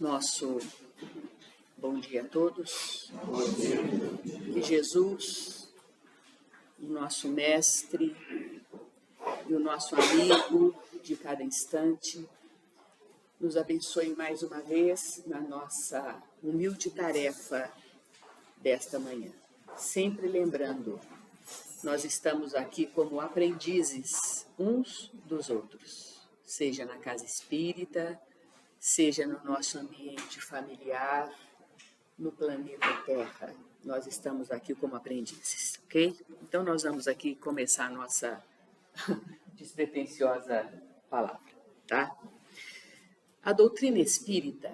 Nosso bom dia a todos. Que Jesus, o nosso mestre e o nosso amigo de cada instante, nos abençoe mais uma vez na nossa humilde tarefa desta manhã. Sempre lembrando, nós estamos aqui como aprendizes uns dos outros, seja na casa espírita, seja no nosso ambiente familiar, no planeta Terra. Nós estamos aqui como aprendizes, ok? Então, nós vamos aqui começar a nossa despretensiosa palavra, tá? A doutrina espírita,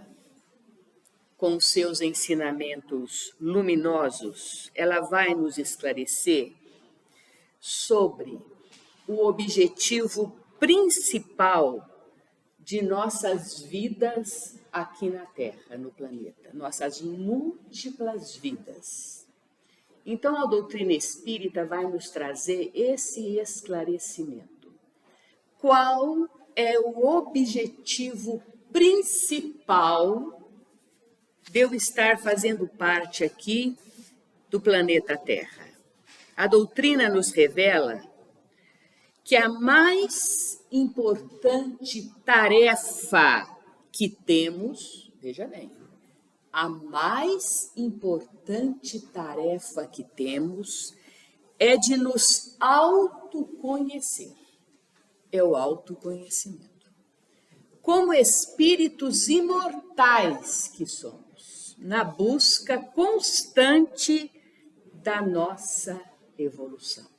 com seus ensinamentos luminosos, ela vai nos esclarecer sobre o objetivo principal de nossas vidas aqui na Terra, no planeta, nossas múltiplas vidas. Então, a doutrina espírita vai nos trazer esse esclarecimento. Qual é o objetivo principal de eu estar fazendo parte aqui do planeta Terra? A doutrina nos revela que a mais importante tarefa que temos, veja bem, a mais importante tarefa que temos é de nos autoconhecer. É o autoconhecimento. Como espíritos imortais que somos, na busca constante da nossa evolução.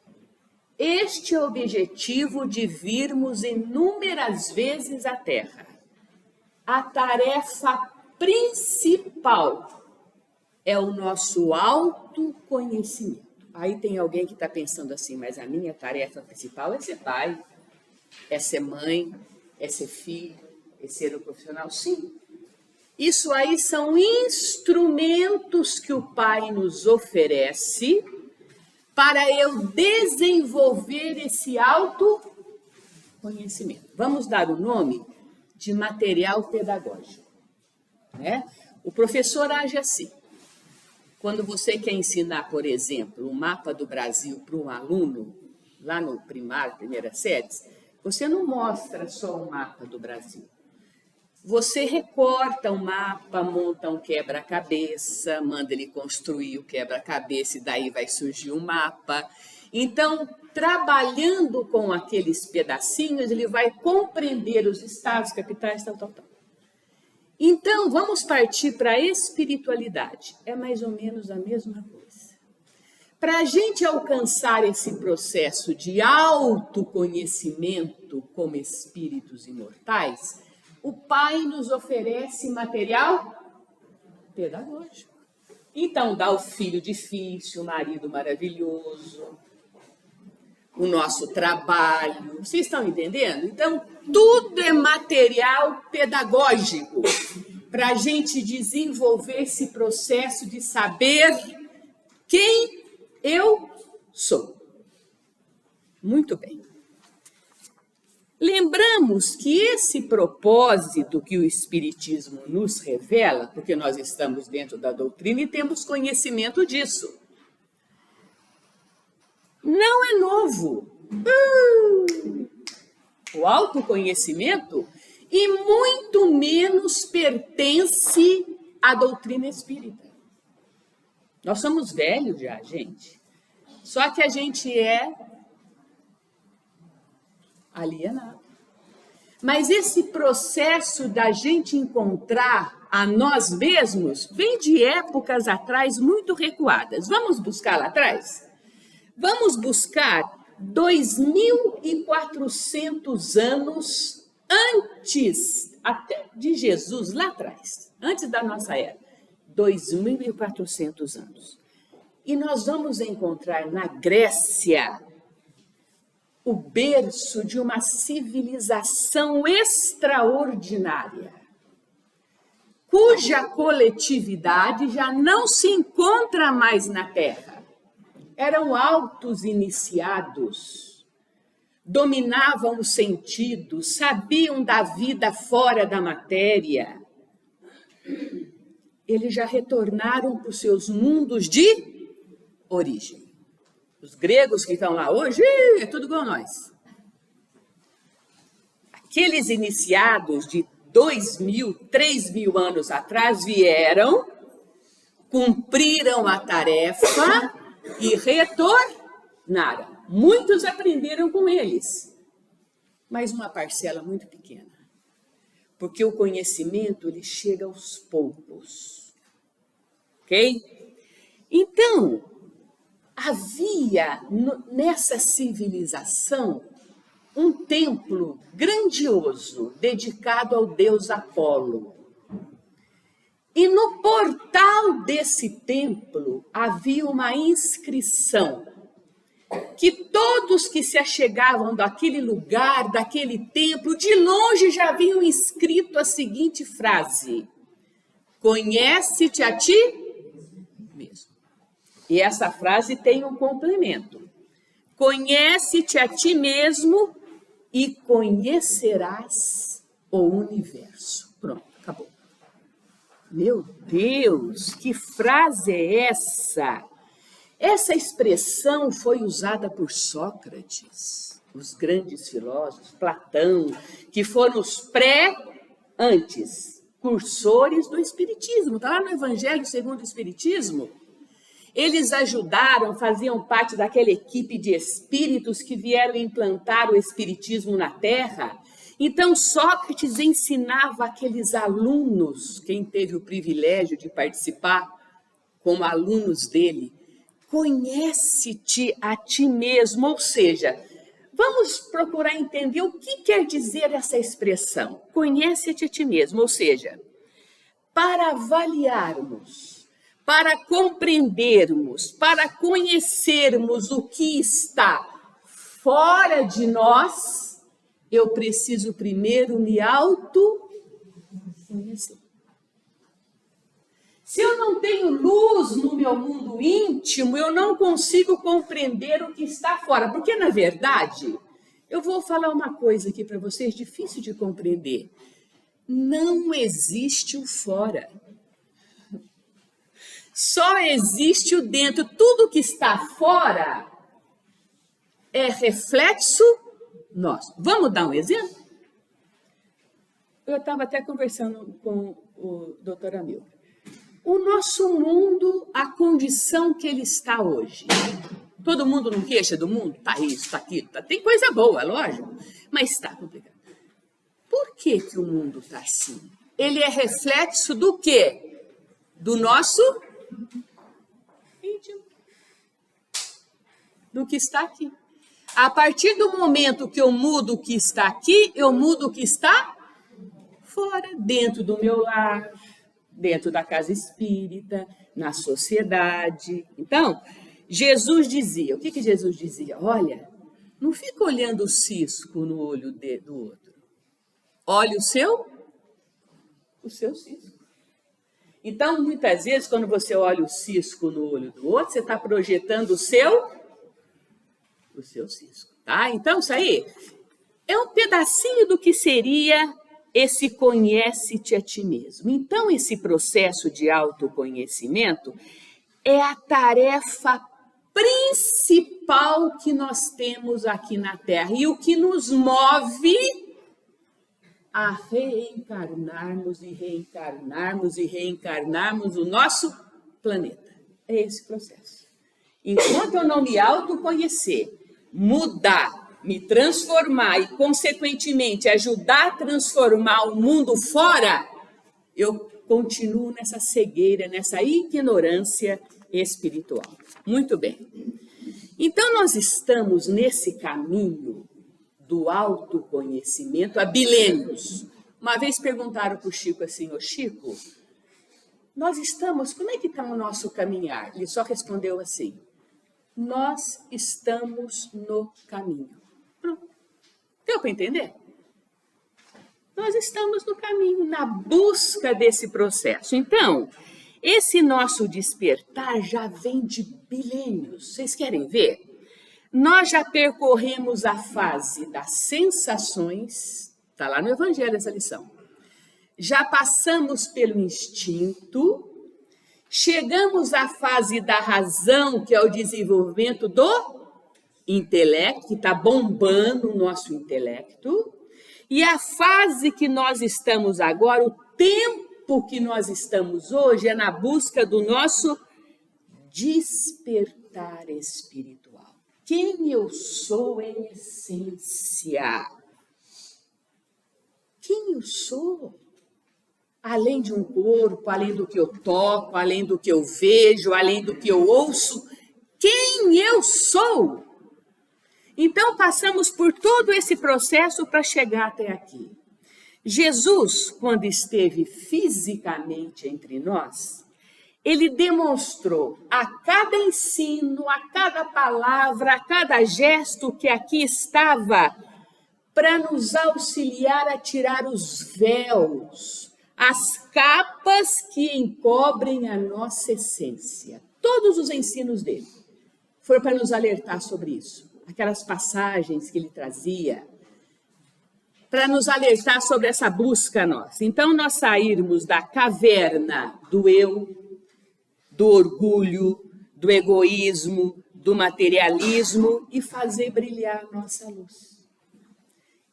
Este é o objetivo de virmos inúmeras vezes à Terra. A tarefa principal é o nosso autoconhecimento. Aí tem alguém que está pensando assim, mas a minha tarefa principal é ser pai, é ser mãe, é ser filho, é ser um profissional. Sim, isso aí são instrumentos que o Pai nos oferece para eu desenvolver esse autoconhecimento. Vamos dar o nome de material pedagógico, né? O professor age assim. Quando você quer ensinar, por exemplo, o mapa do Brasil para um aluno, lá no primário, primeira série, você não mostra só o mapa do Brasil. Você recorta o mapa, monta um quebra-cabeça, manda ele construir o quebra-cabeça e daí vai surgir um mapa. Então, trabalhando com aqueles pedacinhos, ele vai compreender os estados, capitais, tal. Então, vamos partir para a espiritualidade. É mais ou menos a mesma coisa. Para a gente alcançar esse processo de autoconhecimento como espíritos imortais, o Pai nos oferece material pedagógico. Então, dá o filho difícil, o marido maravilhoso, o nosso trabalho. Vocês estão entendendo? Então, tudo é material pedagógico para a gente desenvolver esse processo de saber quem eu sou. Muito bem. Lembramos que esse propósito que o Espiritismo nos revela, porque nós estamos dentro da doutrina e temos conhecimento disso, não é novo. O autoconhecimento, e muito menos pertence à doutrina espírita. Nós somos velhos já, gente. Só que a gente é alienado. Mas esse processo da gente encontrar a nós mesmos vem de épocas atrás muito recuadas. Vamos buscar lá atrás? Vamos buscar 2.400 anos antes até de Jesus, lá atrás, antes da nossa era. 2.400 anos. E nós vamos encontrar na Grécia o berço de uma civilização extraordinária, cuja coletividade já não se encontra mais na Terra. Eram altos iniciados, dominavam os sentidos, sabiam da vida fora da matéria, eles já retornaram para os seus mundos de origem. Os gregos que estão lá hoje, é tudo igual a nós. Aqueles iniciados de 2.000, 3.000 anos atrás vieram, cumpriram a tarefa e retornaram. Muitos aprenderam com eles, mas uma parcela muito pequena. Porque o conhecimento ele chega aos poucos. Ok? Então, havia nessa civilização um templo grandioso dedicado ao deus Apolo. E no portal desse templo havia uma inscrição que todos que se achegavam daquele lugar, daquele templo, de longe já haviam escrito a seguinte frase: conhece-te a ti mesmo. E essa frase tem um complemento: conhece-te a ti mesmo e conhecerás o universo. Pronto, acabou. Meu Deus, que frase é essa? Essa expressão foi usada por Sócrates, os grandes filósofos, Platão, que foram os cursores do Espiritismo. Está lá no Evangelho segundo o Espiritismo. Eles ajudaram, faziam parte daquela equipe de espíritos que vieram implantar o Espiritismo na Terra. Então, Sócrates ensinava aqueles alunos, quem teve o privilégio de participar como alunos dele, conhece-te a ti mesmo, ou seja, vamos procurar entender o que quer dizer essa expressão, conhece-te a ti mesmo, ou seja, para avaliarmos, para compreendermos, para conhecermos o que está fora de nós, eu preciso primeiro me autoconhecer. Se eu não tenho luz no meu mundo íntimo, eu não consigo compreender o que está fora. Porque, na verdade, eu vou falar uma coisa aqui para vocês, difícil de compreender. Não existe o fora. Só existe o dentro. Tudo que está fora é reflexo nosso. Vamos dar um exemplo? Eu estava até conversando com o doutor Amilcar. O nosso mundo, a condição que ele está hoje. Todo mundo não queixa do mundo? Tá isso, tá aquilo, tá. Tem coisa boa, lógico, mas está complicado. Por que o mundo está assim? Ele é reflexo do quê? Do nosso íntimo. Do que está aqui. A partir do momento que eu mudo o que está aqui, eu mudo o que está fora, dentro do meu lar, dentro da casa espírita, na sociedade. Então, Jesus dizia, o que Jesus dizia? Olha, não fica olhando o cisco no olho do outro. Olha o seu cisco. Então, muitas vezes, quando você olha o cisco no olho do outro, você está projetando o seu cisco, tá? Então, isso aí é um pedacinho do que seria esse conhece-te a ti mesmo. Então, esse processo de autoconhecimento é a tarefa principal que nós temos aqui na Terra e o que nos move a reencarnarmos e reencarnarmos e reencarnarmos o nosso planeta. É esse processo. Enquanto eu não me autoconhecer, mudar, me transformar e, consequentemente, ajudar a transformar o mundo fora, eu continuo nessa cegueira, nessa ignorância espiritual. Muito bem. Então, nós estamos nesse caminho do autoconhecimento há bilênios. Uma vez perguntaram para o Chico assim, ô Chico, nós estamos, como é que está o nosso caminhar? Ele só respondeu assim, nós estamos no caminho. Pronto. Deu para entender? Nós estamos no caminho, na busca desse processo. Então, esse nosso despertar já vem de bilênios. Vocês querem ver? Nós já percorremos a fase das sensações, está lá no Evangelho essa lição. já passamos pelo instinto, chegamos à fase da razão, que é o desenvolvimento do intelecto, que está bombando o nosso intelecto, e a fase que nós estamos agora, o tempo que nós estamos hoje, é na busca do nosso despertar espiritual. Quem eu sou em essência? Quem eu sou? Além de um corpo, além do que eu toco, além do que eu vejo, além do que eu ouço, quem eu sou? Então, passamos por todo esse processo para chegar até aqui. Jesus, quando esteve fisicamente entre nós, ele demonstrou a cada ensino, a cada palavra, a cada gesto que aqui estava, para nos auxiliar a tirar os véus, as capas que encobrem a nossa essência. Todos os ensinos dele foram para nos alertar sobre isso. Aquelas passagens que ele trazia, para nos alertar sobre essa busca nossa. Então, nós sairmos da caverna do eu, do orgulho, do egoísmo, do materialismo e fazer brilhar a nossa luz.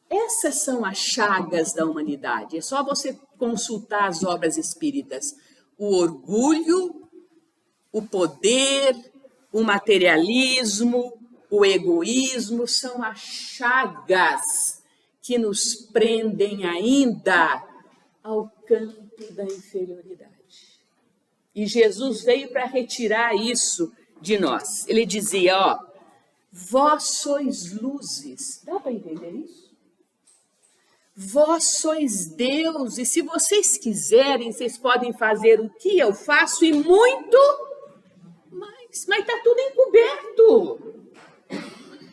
Essas são as chagas da humanidade. É só você consultar as obras espíritas. O orgulho, o poder, o materialismo, o egoísmo são as chagas que nos prendem ainda ao campo da inferioridade. E Jesus veio para retirar isso de nós. Ele dizia, ó, vós sois luzes. Dá para entender isso? Vós sois Deus, e se vocês quiserem, vocês podem fazer o que eu faço e muito mais. Mas está tudo encoberto.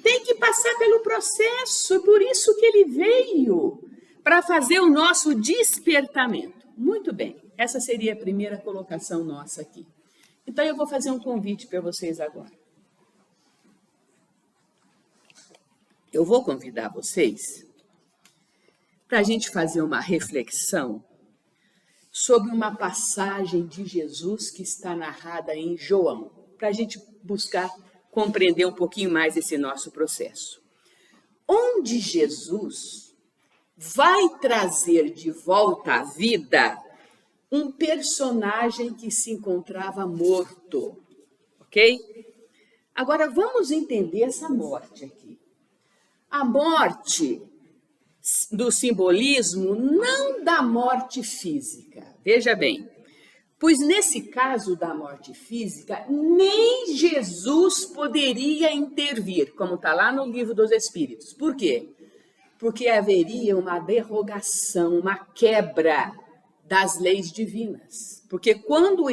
Tem que passar pelo processo, por isso que ele veio, para fazer o nosso despertamento. Muito bem, essa seria a primeira colocação nossa aqui. Então, eu vou fazer um convite para vocês agora. Eu vou convidar vocês para a gente fazer uma reflexão sobre uma passagem de Jesus que está narrada em João, para a gente buscar compreender um pouquinho mais esse nosso processo. Onde Jesus vai trazer de volta à vida um personagem que se encontrava morto, ok? Agora, vamos entender essa morte aqui. A morte do simbolismo não da morte física. Veja bem, pois nesse caso da morte física, nem Jesus poderia intervir, como está lá no Livro dos Espíritos. Por quê? Porque haveria uma derrogação, uma quebra das leis divinas. Porque quando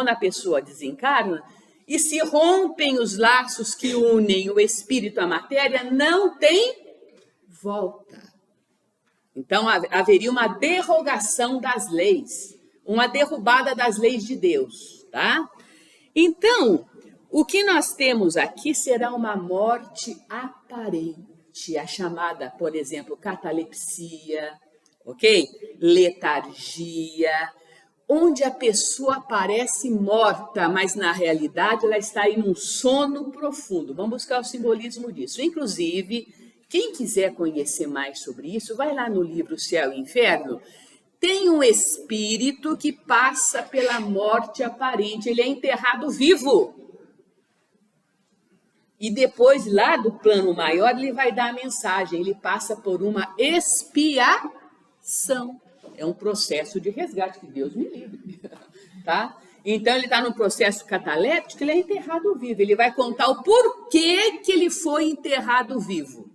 a pessoa desencarna, e se rompem os laços que unem o espírito à matéria, não tem volta. Então, haveria uma derrogação das leis, uma derrubada das leis de Deus, tá? Então, o que nós temos aqui será uma morte aparente, a chamada, por exemplo, catalepsia, ok? Letargia, onde a pessoa parece morta, mas na realidade ela está em um sono profundo. Vamos buscar o simbolismo disso. Inclusive, quem quiser conhecer mais sobre isso, vai lá no livro Céu e Inferno. Tem um espírito que passa pela morte aparente, ele é enterrado vivo. E depois, lá do plano maior, ele vai dar a mensagem, ele passa por uma expiação. É um processo de resgate, que Deus me livre. Tá? Então, ele está no processo cataléptico, ele é enterrado vivo. Ele vai contar o porquê que ele foi enterrado vivo.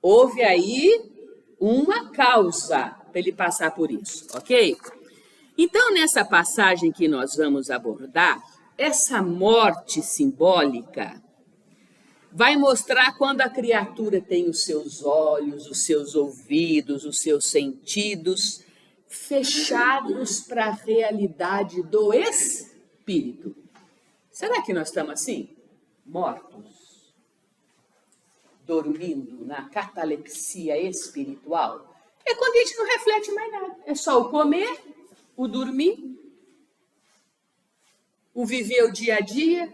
Houve aí uma causa para ele passar por isso, ok? Então, nessa passagem que nós vamos abordar, essa morte simbólica vai mostrar quando a criatura tem os seus olhos, os seus ouvidos, os seus sentidos fechados para a realidade do espírito. Será que nós estamos assim? Mortos? Dormindo na catalepsia espiritual? É quando a gente não reflete mais nada. É só o comer, o dormir, o viver o dia a dia,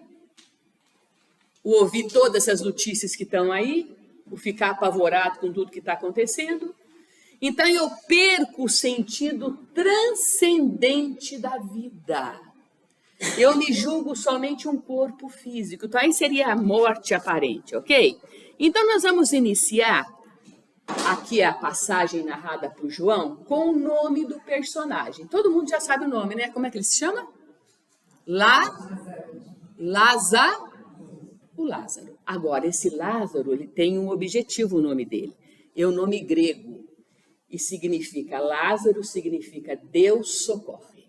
o ouvir todas essas notícias que estão aí, o ficar apavorado com tudo que está acontecendo. Então eu perco o sentido transcendente da vida. Eu me julgo somente um corpo físico. Então aí seria a morte aparente, ok? Então nós vamos iniciar aqui a passagem narrada por João com o nome do personagem. Todo mundo já sabe o nome, né? Como é que ele se chama? Lázaro. O Lázaro. Agora, esse Lázaro, ele tem um objetivo, o nome dele. É um nome grego. E significa, Lázaro significa Deus socorre.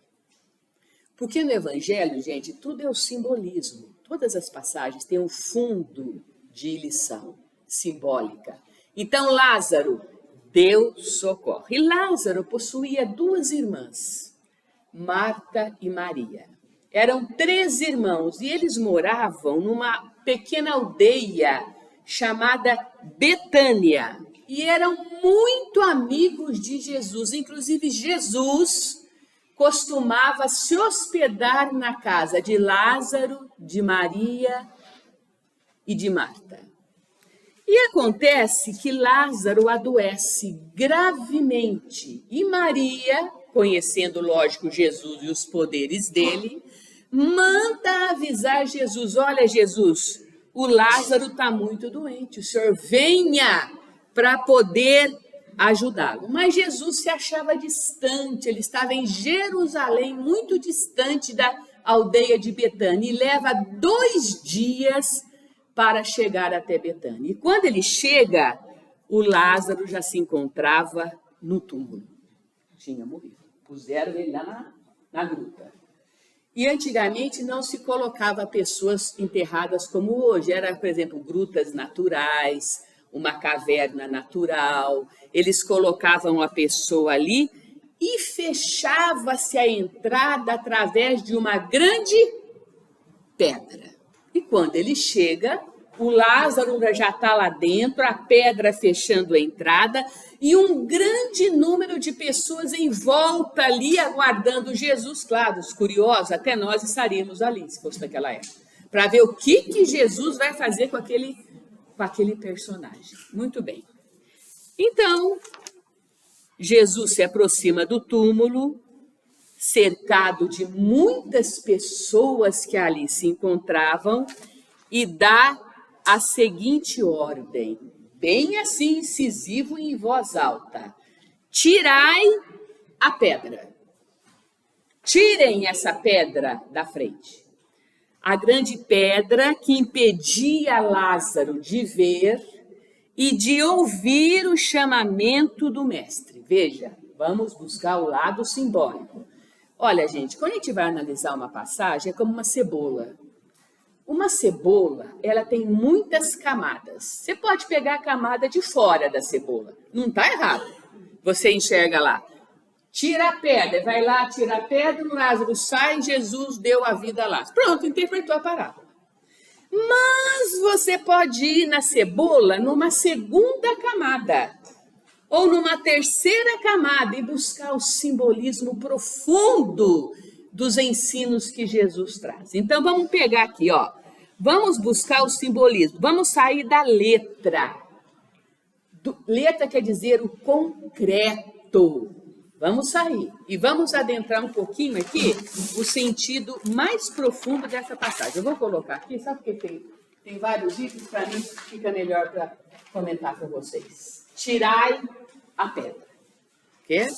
Porque no Evangelho, gente, tudo é o simbolismo. Todas as passagens têm um fundo de lição simbólica. Então, Lázaro, Deus socorre. E Lázaro possuía 2 irmãs, Marta e Maria. Eram 3 irmãos e eles moravam numa pequena aldeia chamada Betânia. E eram muito amigos de Jesus. Inclusive, Jesus costumava se hospedar na casa de Lázaro, de Maria e de Marta. E acontece que Lázaro adoece gravemente. E Maria, conhecendo, lógico, Jesus e os poderes dele, manda avisar Jesus: olha, Jesus, o Lázaro está muito doente, o senhor venha para poder ajudá-lo. Mas Jesus se achava distante, ele estava em Jerusalém, muito distante da aldeia de Betânia, e leva 2 dias para chegar até Betânia. E quando ele chega, o Lázaro já se encontrava no túmulo. Tinha morrido. Puseram ele lá na gruta. E antigamente não se colocava pessoas enterradas como hoje. Era, por exemplo, grutas naturais, uma caverna natural. Eles colocavam a pessoa ali e fechava-se a entrada através de uma grande pedra. E quando ele chega, o Lázaro já está lá dentro, a pedra fechando a entrada e um grande número de pessoas em volta ali aguardando Jesus. Claro, os curiosos, até nós estaríamos ali, se fosse naquela época, para ver o que Jesus vai fazer com aquele personagem. Muito bem. Então, Jesus se aproxima do túmulo, cercado de muitas pessoas que ali se encontravam, e dá a seguinte ordem, bem assim incisivo e em voz alta: tirai a pedra. Tirem essa pedra da frente. A grande pedra que impedia Lázaro de ver e de ouvir o chamamento do mestre. Veja, vamos buscar o lado simbólico. Olha, gente, quando a gente vai analisar uma passagem, é como uma cebola. Uma cebola, ela tem muitas camadas. Você pode pegar a camada de fora da cebola. Não está errado. Você enxerga lá. Tira a pedra, vai lá, tira a pedra, o Lázaro sai, Jesus deu a vida a Lázaro. Pronto, interpretou a parábola. Mas você pode ir na cebola numa segunda camada. Ou numa terceira camada e buscar o simbolismo profundo dos ensinos que Jesus traz. Então, vamos pegar aqui, ó. Vamos buscar o simbolismo. Vamos sair da letra. Letra quer dizer o concreto. Vamos sair e vamos adentrar um pouquinho aqui o sentido mais profundo dessa passagem. Eu vou colocar aqui, sabe porque tem vários itens, para mim fica melhor para comentar para vocês. Tirai a pedra. Quer?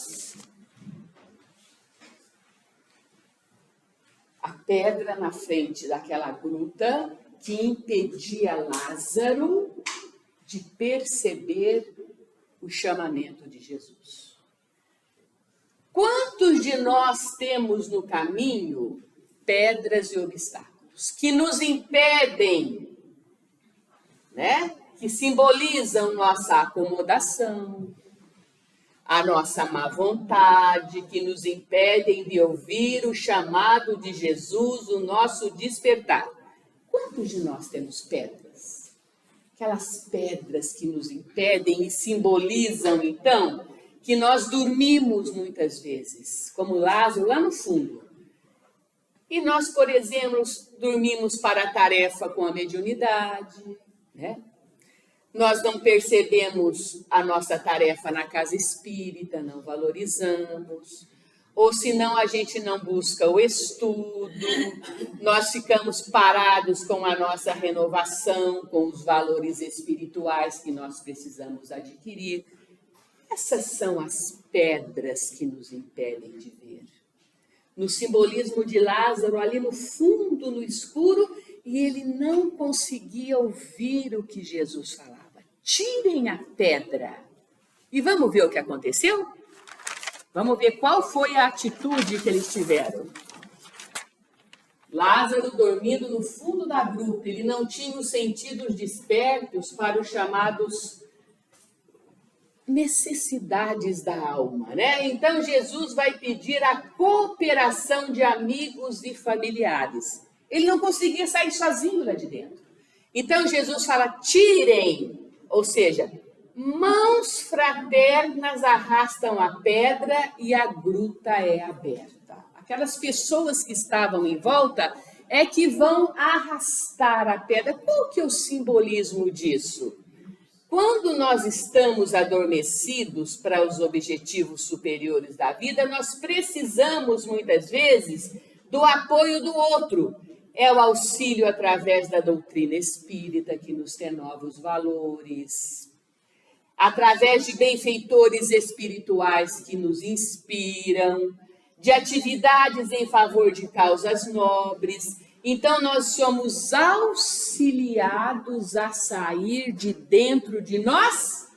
A pedra na frente daquela gruta que impedia Lázaro de perceber o chamamento de Jesus. Quantos de nós temos no caminho pedras e obstáculos que nos impedem, né? Que simbolizam nossa acomodação, a nossa má vontade, que nos impedem de ouvir o chamado de Jesus, o nosso despertar. Quantos de nós temos pedras? Aquelas pedras que nos impedem e simbolizam, então, que nós dormimos muitas vezes, como Lázaro lá no fundo. E nós, por exemplo, dormimos para a tarefa com a mediunidade, né? Nós não percebemos a nossa tarefa na casa espírita, não valorizamos. Ou senão a gente não busca o estudo, nós ficamos parados com a nossa renovação, com os valores espirituais que nós precisamos adquirir. Essas são as pedras que nos impedem de ver. No simbolismo de Lázaro, ali no fundo, no escuro, e ele não conseguia ouvir o que Jesus falava. Tirem a pedra. E vamos ver o que aconteceu? Vamos ver qual foi a atitude que eles tiveram. Lázaro dormindo no fundo da gruta, ele não tinha os sentidos despertos para os chamados necessidades da alma, né? Então Jesus vai pedir a cooperação de amigos e familiares. Ele não conseguia sair sozinho lá de dentro. Então Jesus fala, tirem, ou seja, mãos fraternas arrastam a pedra e a gruta é aberta. Aquelas pessoas que estavam em volta é que vão arrastar a pedra. Qual que é o simbolismo disso? Quando nós estamos adormecidos para os objetivos superiores da vida, nós precisamos, muitas vezes, do apoio do outro. É o auxílio através da doutrina espírita, que nos tem novos valores, através de benfeitores espirituais que nos inspiram, de atividades em favor de causas nobres. Então, nós somos auxiliados a sair de dentro de nós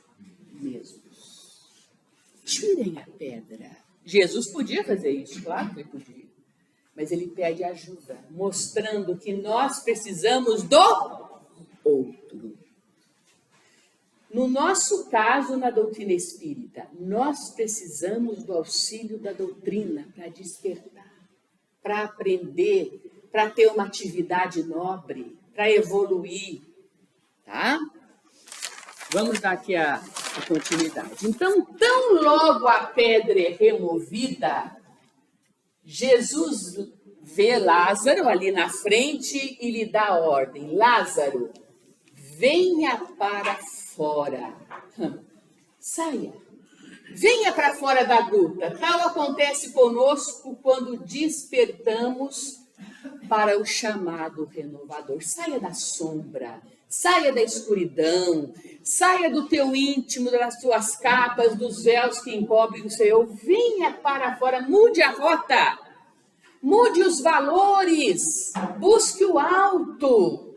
mesmos. Tirem a pedra. Jesus podia fazer isso, claro que ele podia. Mas ele pede ajuda, mostrando que nós precisamos do outro. No nosso caso, na doutrina espírita, nós precisamos do auxílio da doutrina para despertar, para aprender, para ter uma atividade nobre, para evoluir, tá? Vamos dar aqui a continuidade. Então, tão logo a pedra é removida, Jesus vê Lázaro ali na frente e lhe dá ordem. Lázaro, venha para fora. Saia. Venha para fora da gruta. Tal acontece conosco quando despertamos para o chamado renovador. Saia da sombra, saia da escuridão, saia do teu íntimo, das tuas capas, dos véus que encobrem o Senhor. Venha para fora, mude a rota, mude os valores, busque o alto.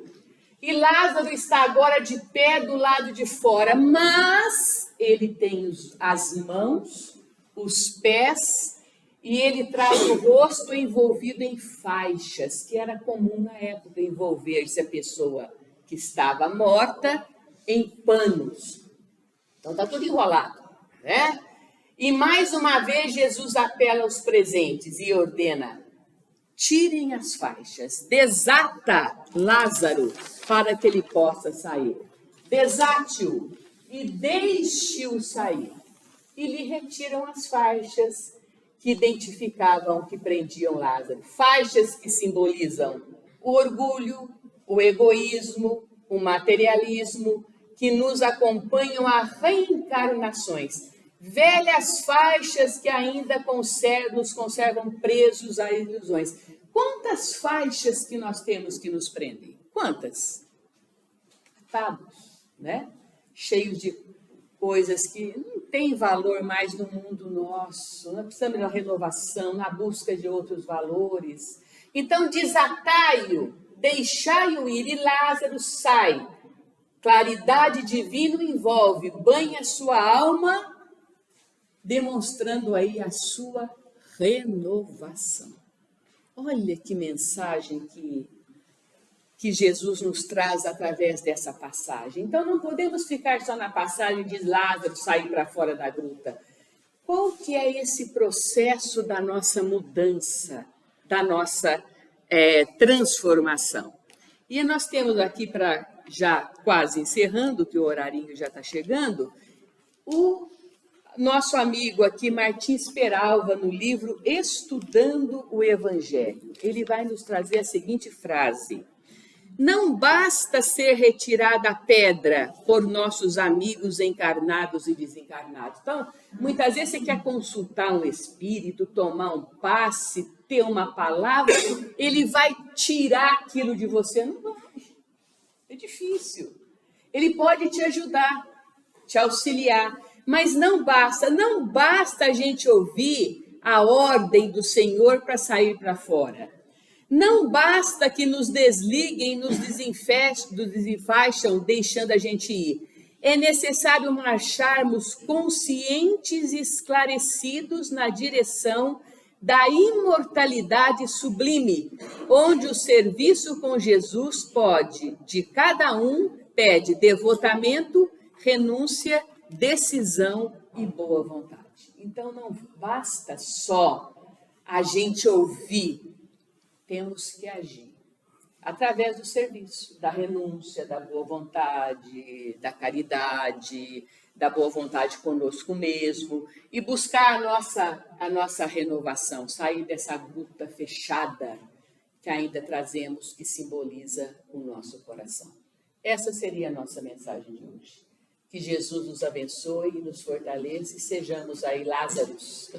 E Lázaro está agora de pé do lado de fora, mas ele tem as mãos, os pés, e ele traz o rosto envolvido em faixas, que era comum na época envolver-se a pessoa que estava morta em panos. Então está tudo enrolado, né? E mais uma vez Jesus apela aos presentes e ordena, tirem as faixas, desata Lázaro para que ele possa sair. Desate-o e deixe-o sair. E lhe retiram as faixas que identificavam, que prendiam Lázaro. Faixas que simbolizam o orgulho, o egoísmo, o materialismo, que nos acompanham a reencarnações. Velhas faixas que ainda nos conservam presos a ilusões. Quantas faixas que nós temos que nos prendem? Quantas? Atados, né? Cheios de coisas que não têm valor mais no mundo nosso. Nós precisamos da renovação, na busca de outros valores. Então, desatai-o, deixai-o ir, e Lázaro sai. Claridade divina envolve, banha sua alma, demonstrando aí a sua renovação. Olha que mensagem que Jesus nos traz através dessa passagem. Então, não podemos ficar só na passagem de Lázaro sair para fora da gruta. Qual que é esse processo da nossa mudança, da nossa transformação? E nós temos aqui, para já quase encerrando, que o horarinho já está chegando, nosso amigo aqui, Martins Peralva, no livro Estudando o Evangelho, ele vai nos trazer a seguinte frase: não basta ser retirada a pedra por nossos amigos encarnados e desencarnados. Então, muitas vezes você quer consultar um espírito, tomar um passe, ter uma palavra, ele vai tirar aquilo de você. Não vai. É difícil. Ele pode te ajudar, te auxiliar, mas não basta a gente ouvir a ordem do Senhor para sair para fora. Não basta que nos desliguem, nos desenfaixam, deixando a gente ir. É necessário marcharmos conscientes e esclarecidos na direção da imortalidade sublime, onde o serviço com Jesus pede devotamento, renúncia, decisão e boa vontade. Então não basta só a gente ouvir, temos que agir através do serviço, da renúncia, da boa vontade, da caridade, da boa vontade conosco mesmo e buscar a nossa renovação, sair dessa gruta fechada que ainda trazemos, que simboliza o nosso coração. Essa seria a nossa mensagem de hoje. Que Jesus nos abençoe e nos fortaleça e sejamos aí Lázaros,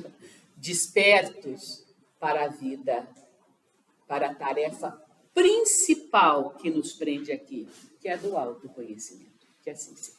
despertos para a vida, para a tarefa principal que nos prende aqui, que é a do autoconhecimento. Que assim seja.